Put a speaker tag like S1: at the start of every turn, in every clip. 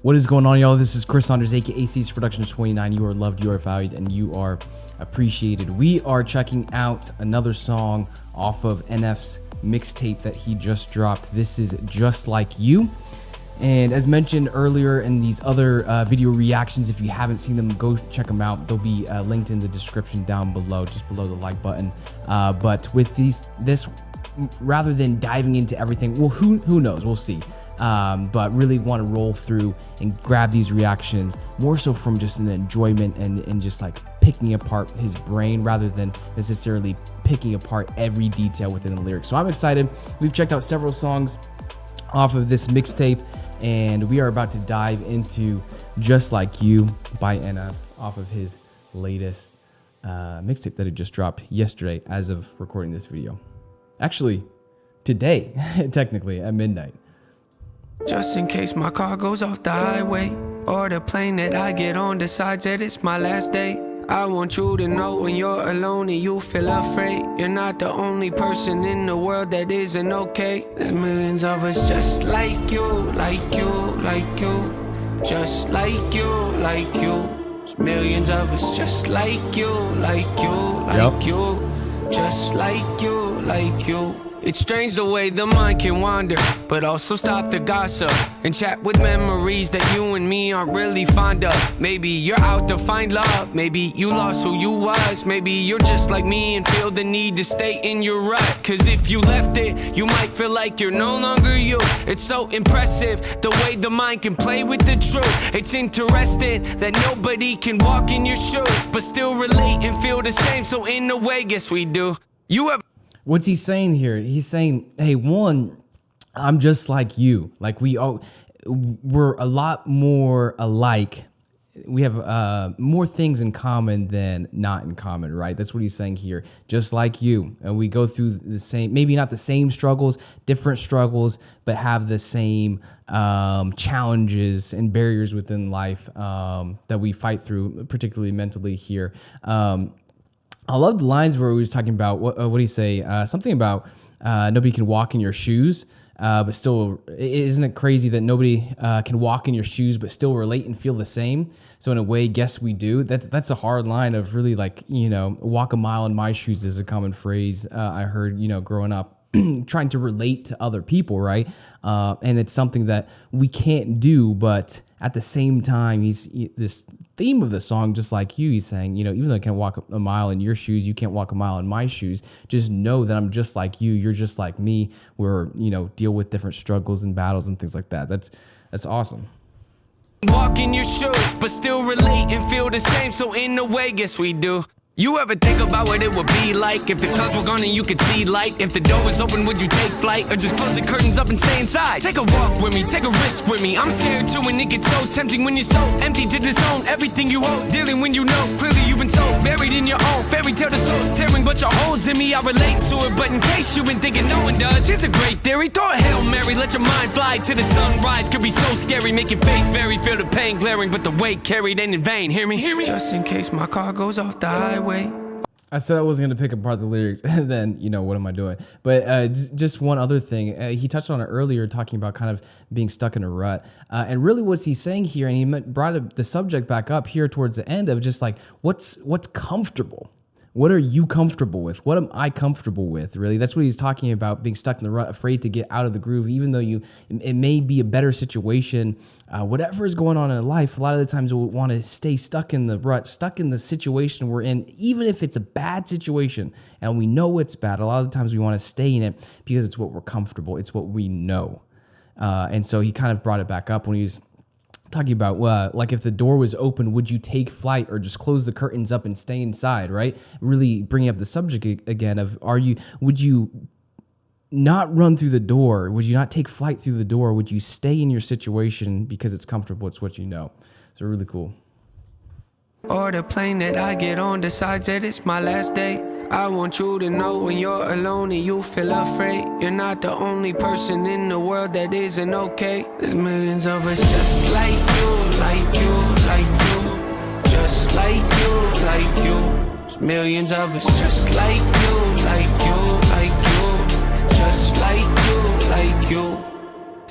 S1: What is going on, y'all? This is Chris Saunders, aka CSProductions.29. You are loved, you are valued, and you are appreciated. We are checking out another song off of NF's mixtape that he just dropped. This is Just Like You. And as mentioned earlier in these other video reactions, if you haven't seen them, go check them out. They'll be linked in the description down below, just below the like button. But with this, rather than diving into everything, well, who knows? We'll see. But really want to roll through and grab these reactions more so from just an enjoyment and just like picking apart his brain rather than necessarily picking apart every detail within the lyrics. So I'm excited. We've checked out several songs off of this mixtape, and we are about to dive into Just Like You by NF off of his latest mixtape that he just dropped yesterday as of recording this video. Actually, today, technically at midnight.
S2: Just in case my car goes off the highway, or the plane that I get on decides that it's my last day, I want you to know when you're alone and you feel afraid, you're not the only person in the world that isn't okay. There's millions of us just like you, like you, like you. Just like you, like you. There's millions of us just like you, like you, like you. Just like you, like you. It's strange the way the mind can wander, but also stop the gossip and chat with memories that you and me aren't really fond of. Maybe you're out to find love, maybe you lost who you was, maybe you're just like me and feel the need to stay in your rut. Cause if you left it, you might feel like you're no longer you. It's so impressive the way the mind can play with the truth. It's interesting that nobody can walk in your shoes but still relate and feel the same. So in a way, guess we do.
S1: What's he saying here? He's saying, hey, one, I'm just like you. Like we're a lot more alike. We have more things in common than not in common, right? That's what he's saying here. Just like you. And we go through the same, maybe not the same struggles, different struggles, but have the same challenges and barriers within life that we fight through, particularly mentally here. I love the lines where he was talking about, what did he say? Something about nobody can walk in your shoes, but still, isn't it crazy that nobody can walk in your shoes but still relate and feel the same? So in a way, guess we do. That's a hard line of really, like, you know, walk a mile in my shoes is a common phrase I heard, you know, growing up. Trying to relate to other people, right? And it's something that we can't do, but at the same time, this theme of the song, just like you, he's saying, you know, even though I can't walk a mile in your shoes, you can't walk a mile in my shoes. Just know that I'm just like you. You're just like me. We're, you know, deal with different struggles and battles and things like that. That's awesome.
S2: Walk in your shoes, but still relate and feel the same. So in a way, guess we do. You ever think about what it would be like if the clouds were gone and you could see light? If the door was open, would you take flight or just close the curtains up and stay inside? Take a walk with me, take a risk with me. I'm scared too, and it gets so tempting when you're so empty to disown everything you hold. Dealing when you know clearly you've been so buried in your own fairy tale. The soul's tearing, but your holes in me. I relate to it, but in case you've been thinking no one does, here's a great theory. Throw a Hail Mary, let your mind fly to the sunrise. Could be so scary, make your faith vary. Feel the pain glaring, but the weight carried ain't in vain. Hear me, hear me. Just in case my car goes off the highway.
S1: I said I wasn't going to pick apart the lyrics, and then, you know, what am I doing? But just one other thing. He touched on it earlier, talking about kind of being stuck in a rut. And really what's he saying here, and he brought the subject back up here towards the end of just like, what's comfortable? What are you comfortable with? What am I comfortable with? Really, that's what he's talking about, being stuck in the rut, afraid to get out of the groove, even though it may be a better situation. Whatever is going on in life, a lot of the times we'll want to stay stuck in the rut, stuck in the situation we're in, even if it's a bad situation and we know it's bad. A lot of the times we want to stay in it because it's what we're comfortable. It's what we know. And so he kind of brought it back up when he was talking about, like, if the door was open, would you take flight or just close the curtains up and stay inside, right? Really bringing up the subject again of, would you not run through the door? Would you not take flight through the door? Would you stay in your situation because it's comfortable? It's what you know. So really cool.
S2: Or the plane that I get on decides that it's my last day. I want you to know when you're alone and you feel afraid, you're not the only person in the world that isn't okay. There's millions of us just like you, like you, like you. Just like you, like you. There's millions of us just like you, like you, like you. Just like you, like you.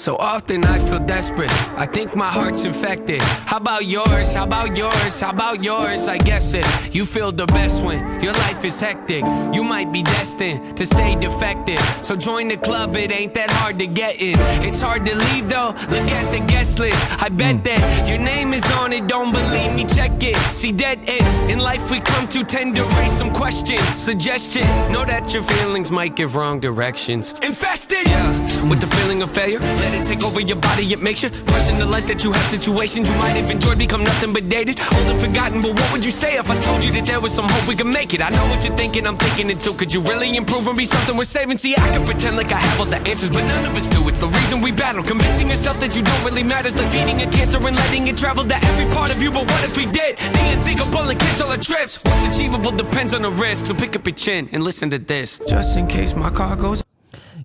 S2: So often I feel desperate, I think my heart's infected. How about yours, how about yours, how about yours? I guess it, you feel the best when your life is hectic. You might be destined to stay defective, so join the club, it ain't that hard to get in. It's hard to leave though, look at the guest list. I bet that your name is on it, don't believe me, check it. See, dead ends in life we come to tend to raise some questions. Suggestion, know that your feelings might give wrong directions. Infested, yeah, with the feeling of failure. Let it take over your body, it makes you question the life that you have. Situations you might have enjoyed become nothing but dated, old and forgotten. But what would you say if I told you that there was some hope we could make it? I know what you're thinking, I'm thinking it too. Could you really improve and be something worth saving? See, I can pretend like I have all the answers, but none of us do. It's the reason we battle, convincing yourself that you don't really matter. It's like feeding a cancer and letting it travel to every part of you. But what if we did the unthinkable and cancel our trips? What's achievable depends on the risk, so pick up your chin and listen to this, just in case my car goes.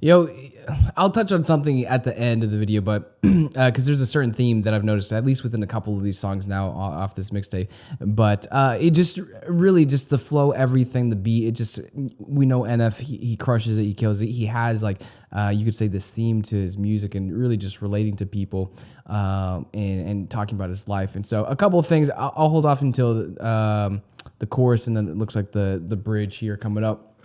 S1: Yo, I'll touch on something at the end of the video, but because there's a certain theme that I've noticed, at least within a couple of these songs now off this mixtape. But it just really just the flow, everything, the beat. It just, we know NF, he crushes it, he kills it. He has like you could say this theme to his music and really just relating to people and talking about his life. And so a couple of things I'll hold off until the chorus, and then it looks like the bridge here coming up.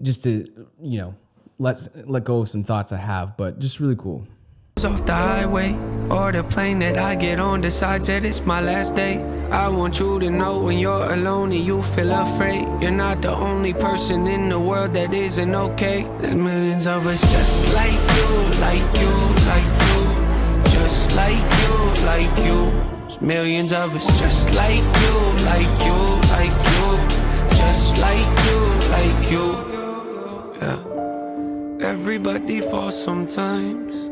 S1: Just to, you know, let go of some thoughts I have, but just really cool.
S2: Off the highway or the plane that I get on decides that it's my last day. I want you to know when you're alone and you feel afraid, you're not the only person in the world that isn't okay. There's millions of us just like you, like you, like you, just like you, like you. There's millions of us just like you, like you, like you, just like you, like you. Yeah. Everybody falls sometimes.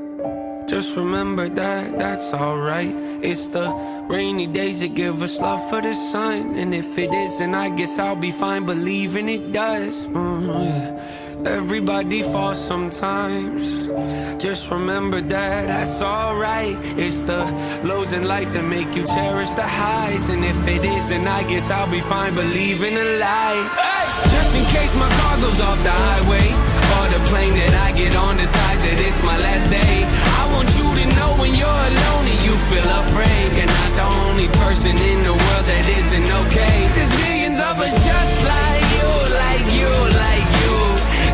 S2: Just remember that that's alright. It's the rainy days that give us love for the sun. And if it isn't, I guess I'll be fine believing it does. Yeah. Everybody falls sometimes. Just remember that that's alright. It's the lows in life that make you cherish the highs. And if it isn't, I guess I'll be fine believing a lie. Hey! Just in case my car goes off the highway, or the plane that I get on decides that it's my last day. I want you to know when you're alone and you feel afraid, you're not the only person in the world that isn't okay. There's millions of us just like you, like you, like you,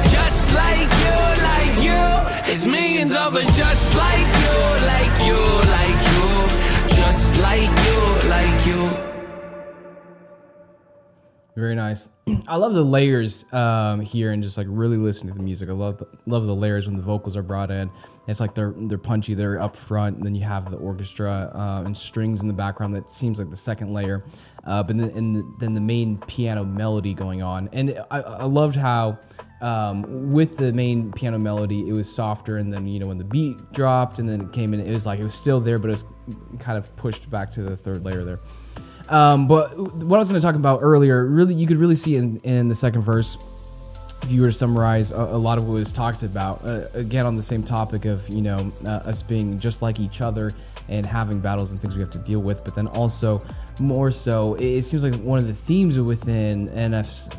S2: just like you, like you. There's millions of us just like you, like you, like you, just like you, like you.
S1: Very nice. I love the layers here, and just like really listening to the music. I love the layers when the vocals are brought in. It's like they're punchy, they're up front, and then you have the orchestra and strings in the background. That seems like the second layer, but then the main piano melody going on. And I loved how with the main piano melody, it was softer, and then, you know, when the beat dropped and then it came in, it was like it was still there, but it was kind of pushed back to the third layer there. But what I was going to talk about earlier, really, you could really see in the second verse, if you were to summarize a lot of what was talked about, again, on the same topic of, you know, us being just like each other and having battles and things we have to deal with, but then also more so, it seems like one of the themes within NF's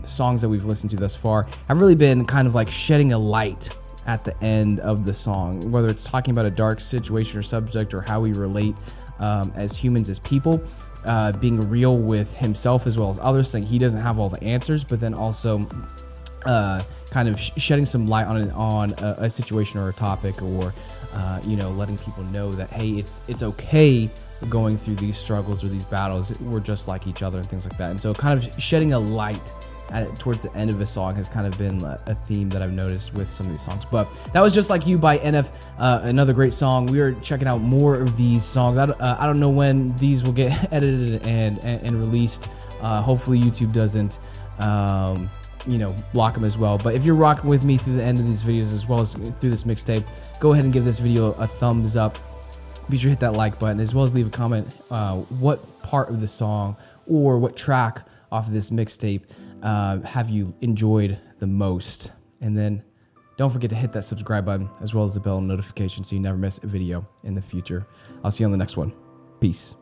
S1: songs that we've listened to thus far have really been kind of like shedding a light at the end of the song, whether it's talking about a dark situation or subject, or how we relate as humans, as people. Being real with himself as well as others, saying he doesn't have all the answers, but then also kind of shedding some light on a situation or a topic, or you know, letting people know that, hey, it's okay going through these struggles or these battles. We're just like each other and things like that. And so kind of shedding a light towards the end of a song has kind of been a theme that I've noticed with some of these songs. But that was Just Like You by NF, another great song. We are checking out more of these songs. I don't know when these will get edited and released. Hopefully YouTube doesn't you know, block them as well. But if you're rocking with me through the end of these videos as well as through this mixtape, go ahead and give this video a thumbs up. Be sure to hit that like button, as well as leave a comment what part of the song or what track off of this mixtape have you enjoyed the most. And then don't forget to hit that subscribe button, as well as the bell notification, so you never miss a video in the future. I'll see you on the next one. Peace.